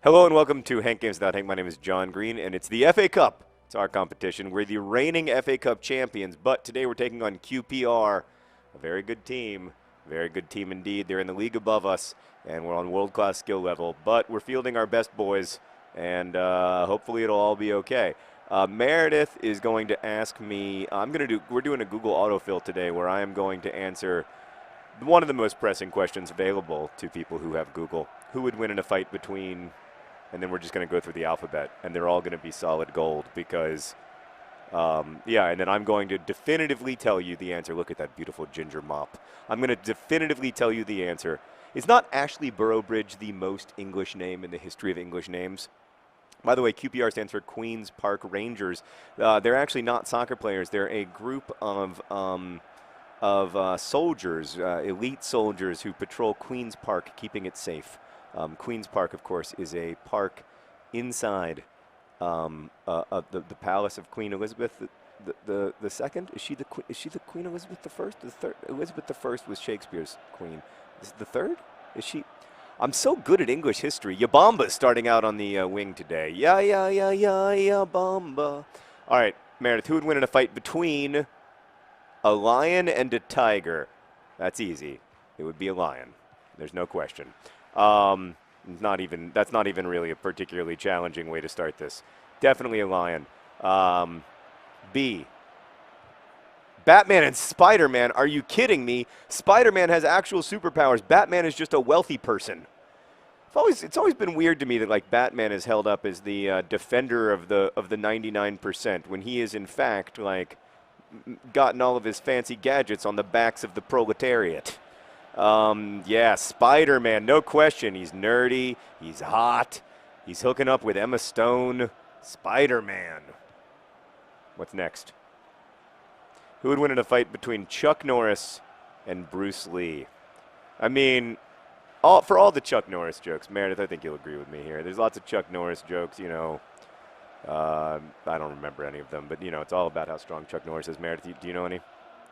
Hello and welcome to Hank Games Without Hank. My name is John Green, and it's the FA Cup. It's our competition. We're the reigning FA Cup champions, but today we're taking on QPR, a very good team indeed. They're in the league above us, and we're on world-class skill level, but we're fielding our best boys, and hopefully it'll all be okay. Meredith is going to ask me, we're doing a Google Autofill today where I am going to answer one of the most pressing questions available to people who have Google. Who would win in a fight between... And then we're just going to go through the alphabet, and they're all going to be solid gold because, and then I'm going to definitively tell you the answer. Look at that beautiful ginger mop. I'm going to definitively tell you the answer. Is not Ashley Burrowbridge the most English name in the history of English names? By the way, QPR stands for Queen's Park Rangers. They're actually not soccer players. They're a group of soldiers, elite soldiers who patrol Queen's Park, keeping it safe. Queen's Park, of course, is a park inside of the palace of Queen Elizabeth the Second. Is she the Queen Elizabeth the First? The third. Elizabeth the First was Shakespeare's queen. Is it the third? Is she? I'm so good at English history. Yabamba's starting out on the wing today. Yabamba. All right, Meredith. Who would win in a fight between a lion and a tiger? That's easy. It would be a lion. There's no question. That's not even really a particularly challenging way to start this. Definitely a lion. B. Batman and Spider-Man. Are you kidding me? Spider-Man has actual superpowers. Batman is just a wealthy person. It's always been weird to me that like Batman is held up as the defender of the 99% when he is in fact like gotten all of his fancy gadgets on the backs of the proletariat. Spider-Man, no question. He's nerdy. He's hot. He's hooking up with Emma Stone. Spider-Man. What's next? Who would win in a fight between Chuck Norris and Bruce Lee? I mean, for all the Chuck Norris jokes, Meredith, I think you'll agree with me here. There's lots of Chuck Norris jokes, you know. I don't remember any of them, but, you know, it's all about how strong Chuck Norris is. Meredith, do you know any?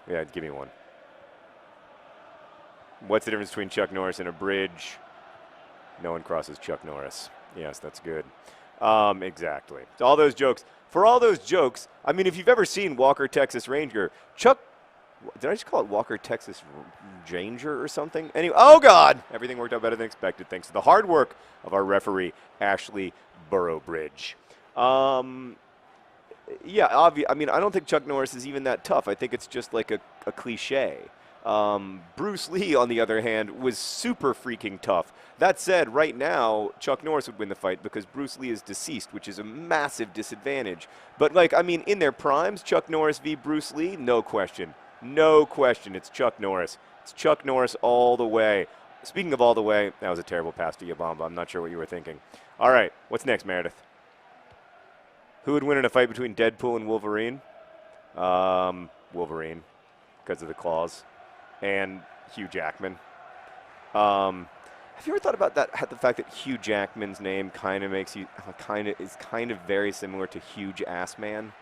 Yeah, give me one. What's the difference between Chuck Norris and a bridge? No one crosses Chuck Norris. Yes, that's good. Exactly. So all those jokes. For all those jokes, I mean, if you've ever seen Walker, Texas Ranger, did I just call it Walker, Texas Ranger or something? Anyway, oh, God! Everything worked out better than expected thanks to the hard work of our referee, Ashley Burrowbridge. I mean, I don't think Chuck Norris is even that tough. I think it's just like a cliche. Bruce Lee, on the other hand, was super freaking tough. That said, right now, Chuck Norris would win the fight because Bruce Lee is deceased, which is a massive disadvantage. But, like, I mean, in their primes, Chuck Norris v. Bruce Lee, no question. No question, it's Chuck Norris. It's Chuck Norris all the way. Speaking of all the way, that was a terrible pass to Yabamba. I'm not sure what you were thinking. All right, what's next, Meredith? Who would win in a fight between Deadpool and Wolverine? Wolverine, because of the claws. And Hugh Jackman. Have you ever thought about that? The fact that Hugh Jackman's name kind of is very similar to Huge Ass Man.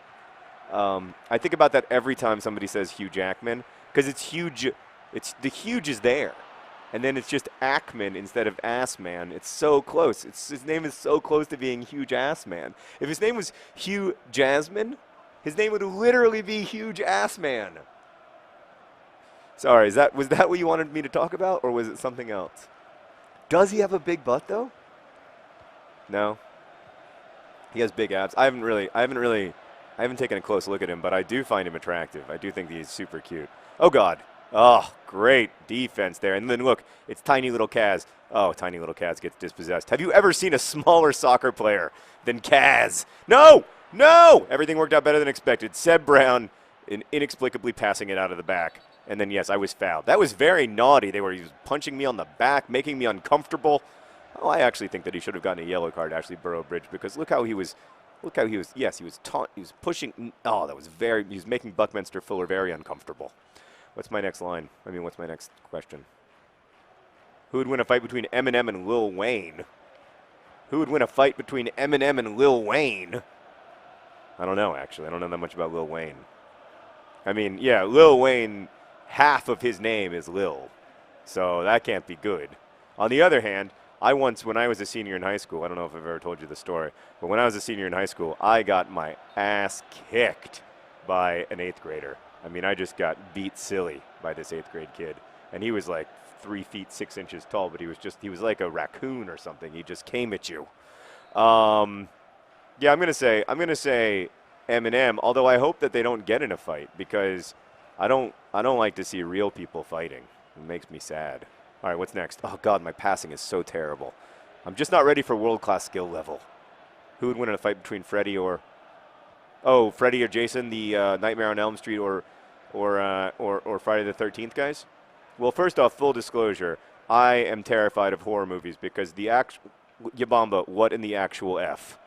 I think about that every time somebody says Hugh Jackman because it's huge. The huge is there, and then it's just Ackman instead of Ass Man. It's so close. His name is so close to being Huge Ass Man. If his name was Hugh Jasmine, his name would literally be Huge Ass Man. Sorry, was that what you wanted me to talk about, or was it something else? Does he have a big butt though? No. He has big abs. I haven't taken a close look at him, but I do find him attractive. I do think he's super cute. Oh God. Oh, great defense there. And then look, it's tiny little Kaz. Oh, tiny little Kaz gets dispossessed. Have you ever seen a smaller soccer player than Kaz? No! No! Everything worked out better than expected. Seb Brown inexplicably passing it out of the back. And then, yes, I was fouled. That was very naughty. He was punching me on the back, making me uncomfortable. Oh, I actually think that he should have gotten a yellow card, Ashley Burrowbridge, because look how he was. Yes, he was he was pushing. Oh, he was making Buckminster Fuller very uncomfortable. What's my next line? I mean, what's my next question? Who would win a fight between Eminem and Lil Wayne? Who would win a fight between Eminem and Lil Wayne? I don't know, actually. I don't know that much about Lil Wayne. I mean, yeah, Lil Wayne, half of his name is Lil. So that can't be good. On the other hand, when I was a senior in high school, I don't know if I've ever told you the story, but when I was a senior in high school, I got my ass kicked by an 8th grader. I mean, I just got beat silly by this 8th grade kid. And he was like 3 feet 6 inches tall, but he was like a raccoon or something. He just came at you. Yeah, I'm gonna say Eminem. Although I hope that they don't get in a fight, because I don't like to see real people fighting. It makes me sad. All right, what's next? Oh God, my passing is so terrible. I'm just not ready for world-class skill level. Who would win in a fight between Freddy or Jason, the Nightmare on Elm Street, or Friday the 13th guys? Well, first off, full disclosure, I am terrified of horror movies because Yabamba, what in the actual F?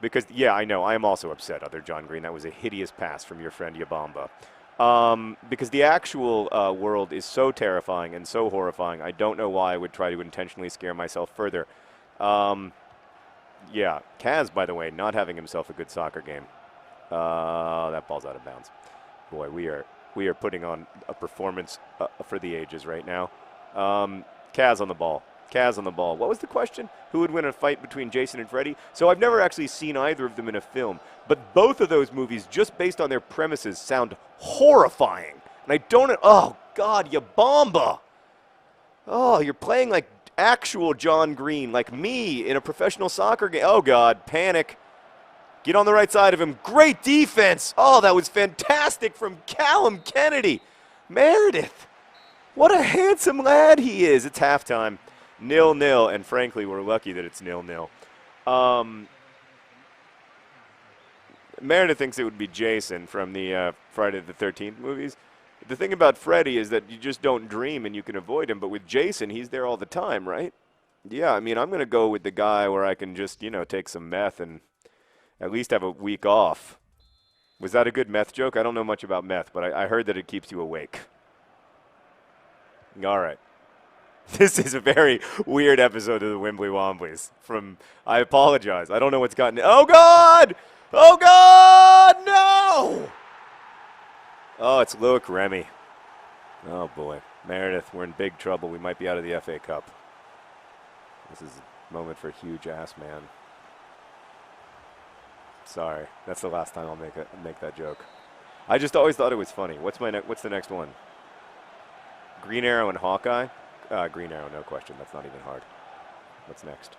Because, yeah, I know, I am also upset, other John Green. That was a hideous pass from your friend Yabamba. Because the actual world is so terrifying and so horrifying, I don't know why I would try to intentionally scare myself further. Yeah, Kaz, by the way, not having himself a good soccer game. That ball's out of bounds. Boy, we are putting on a performance for the ages right now. Kaz on the ball. What was the question? Who would win a fight between Jason and Freddy? So I've never actually seen either of them in a film, but both of those movies, just based on their premises, sound horrifying. And I don't. Oh God, Yabamba. Oh, you're playing like actual John Green, like me in a professional soccer game. Oh God, panic. Get on the right side of him. Great defense. Oh, that was fantastic from Callum Kennedy. Meredith. What a handsome lad he is. It's halftime. 0-0, and frankly, we're lucky that it's 0-0. Meredith thinks it would be Jason from the Friday the 13th movies. The thing about Freddy is that you just don't dream and you can avoid him, but with Jason, he's there all the time, right? Yeah, I mean, I'm going to go with the guy where I can just, take some meth and at least have a week off. Was that a good meth joke? I don't know much about meth, but I heard that it keeps you awake. All right. This is a very weird episode of the Wimbly Womblys. I apologize. I don't know what's gotten. Oh God! Oh God! No! Oh, it's Loic Remy. Oh boy, Meredith, we're in big trouble. We might be out of the FA Cup. This is a moment for huge ass man. Sorry, that's the last time I'll make that joke. I just always thought it was funny. What's the next one? Green Arrow and Hawkeye. Green Arrow, no question. That's not even hard. What's next?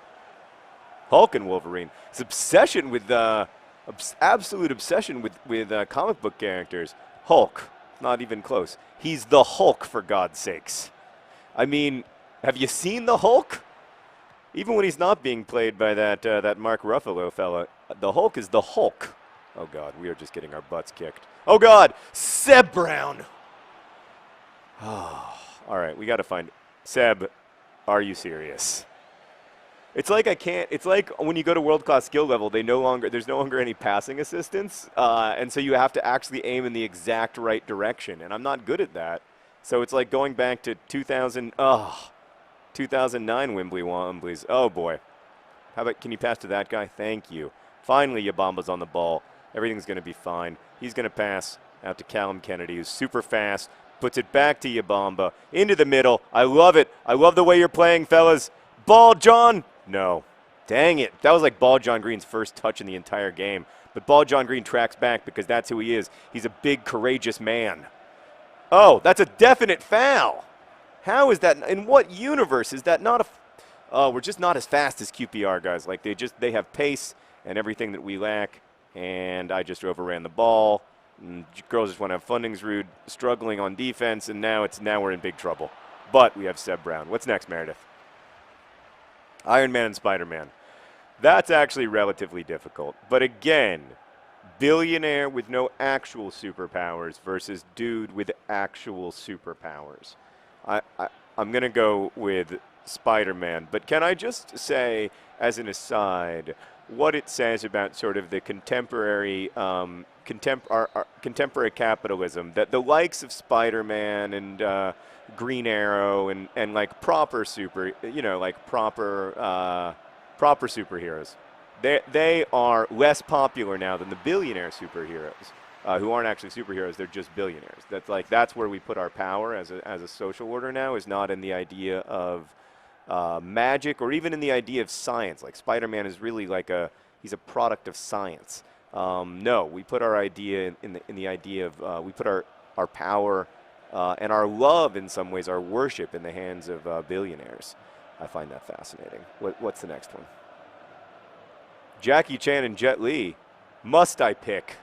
Hulk and Wolverine. His obsession with absolute obsession with comic book characters. Hulk, not even close. He's the Hulk, for God's sakes. I mean, have you seen the Hulk? Even when he's not being played by that Mark Ruffalo fella, the Hulk is the Hulk. Oh God, we are just getting our butts kicked. Oh God, Seb Brown. Oh, all right, we got to find. Seb, are you serious? It's like it's like when you go to world-class skill level, there's no longer any passing assistance, and so you have to actually aim in the exact right direction, and I'm not good at that. So it's like going back to 2009 Womblys. Oh boy. How about, can you pass to that guy? Thank you. Finally, Yabamba's on the ball. Everything's going to be fine. He's going to pass out to Callum Kennedy, who's super fast. Puts it back to Yabamba. Into the middle. I love it. I love the way you're playing, fellas. Ball John. No. Dang it. That was like Ball John Green's first touch in the entire game. But Ball John Green tracks back because that's who he is. He's a big, courageous man. Oh, that's a definite foul. How is that? In what universe is that not a... Oh, we're just not as fast as QPR guys. Like, they have pace and everything that we lack. And I just overran the ball. And girls just want to have funding's rude, struggling on defense, and now we're in big trouble. But we have Seb Brown. What's next, Meredith? Iron Man and Spider-Man. That's actually relatively difficult. But again, billionaire with no actual superpowers versus dude with actual superpowers. I'm going to go with Spider-Man. But can I just say, as an aside, what it says about sort of the contemporary contemporary capitalism, that the likes of Spider-Man and Green Arrow and like proper superheroes, they are less popular now than the billionaire superheroes, who aren't actually superheroes, they're just billionaires. That's where we put our power as a social order now, is not in the idea of magic, or even in the idea of science. Like Spider-Man is really like he's a product of science. No, we put our idea in the idea of we put our power and our love, in some ways, our worship, in the hands of billionaires. I find that fascinating. What's the next one? Jackie Chan and Jet Li. Must I pick?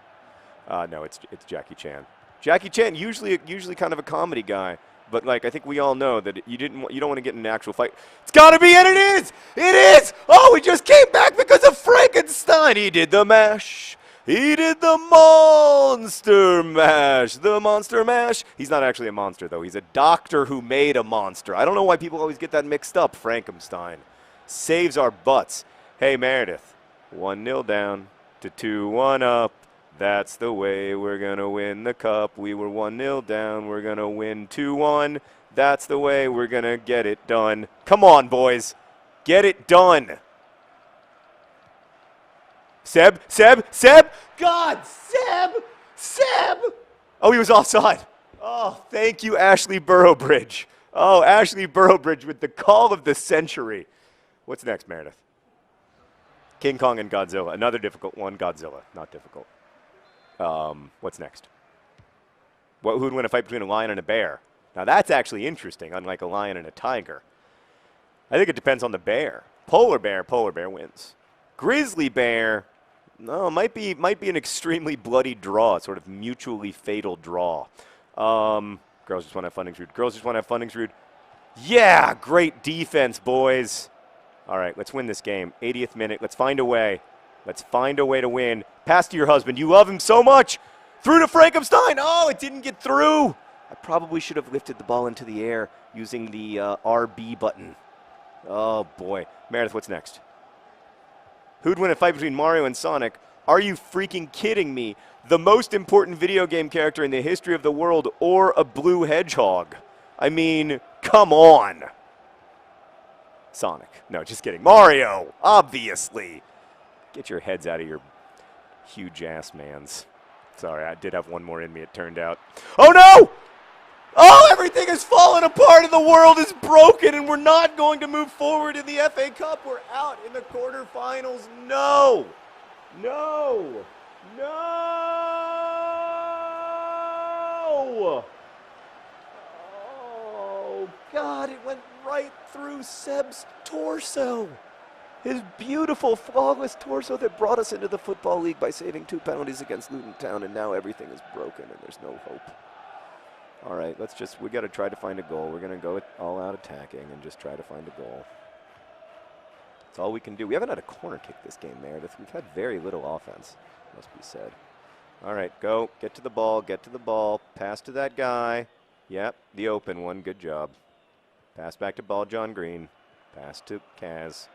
No, it's Jackie Chan. Jackie Chan, usually kind of a comedy guy, but like I think we all know that you don't want to get in an actual fight. It's got to be, and it is! It is! Oh, we just came back because of Frankenstein. He did the mash. He did the monster mash. The monster mash. He's not actually a monster, though. He's a doctor who made a monster. I don't know why people always get that mixed up. Frankenstein saves our butts. Hey, Meredith, 1-0 down to 2-1 up. That's the way we're going to win the cup. We were 1-0 down. We're going to win 2-1. That's the way we're going to get it done. Come on, boys. Get it done. Seb. God, Seb. Oh, he was offside. Oh, thank you, Ashley Burrowbridge. Oh, Ashley Burrowbridge with the call of the century. What's next, Meredith? King Kong and Godzilla. Another difficult one. Godzilla. Not difficult. What's next? Who'd win a fight between a lion and a bear? Now, that's actually interesting, unlike a lion and a tiger. I think it depends on the bear. Polar bear wins. Grizzly bear, no, might be an extremely bloody draw, sort of mutually fatal draw. Girls just want to have fun, Rude. Yeah, great defense, boys. All right, let's win this game. 80th minute. Let's find a way. Let's find a way to win. Pass to your husband. You love him so much. Through to Frankenstein. Oh, it didn't get through. I probably should have lifted the ball into the air using the RB button. Oh, boy. Meredith, what's next? Who'd win a fight between Mario and Sonic? Are you freaking kidding me? The most important video game character in the history of the world, or a blue hedgehog? I mean, come on. Sonic. No, just kidding. Mario, obviously. Get your heads out of your huge ass mans. Sorry, I did have one more in me, it turned out. Oh, no! Oh, everything is falling apart and the world is broken and we're not going to move forward in the FA Cup. We're out in the quarterfinals. No! No! No! Oh, God, it went right through Seb's torso. His beautiful, flawless torso that brought us into the Football League by saving 2 penalties against Luton Town, and now everything is broken and there's no hope. All right, we got to try to find a goal. We're going to go all out attacking and just try to find a goal. That's all we can do. We haven't had a corner kick this game, Meredith. We've had very little offense, must be said. All right, go. Get to the ball. Pass to that guy. Yep, the open one. Good job. Pass back to Ball John Green. Pass to Kaz.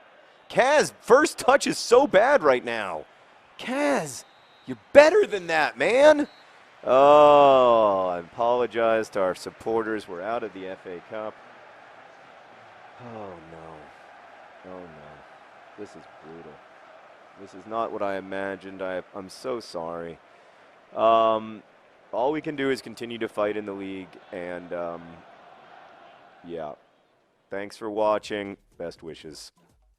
Kaz, first touch is so bad right now. Kaz, you're better than that, man. Oh, I apologize to our supporters. We're out of the FA Cup. Oh, no. Oh, no. This is brutal. This is not what I imagined. I'm so sorry. All we can do is continue to fight in the league. And, yeah. Thanks for watching. Best wishes.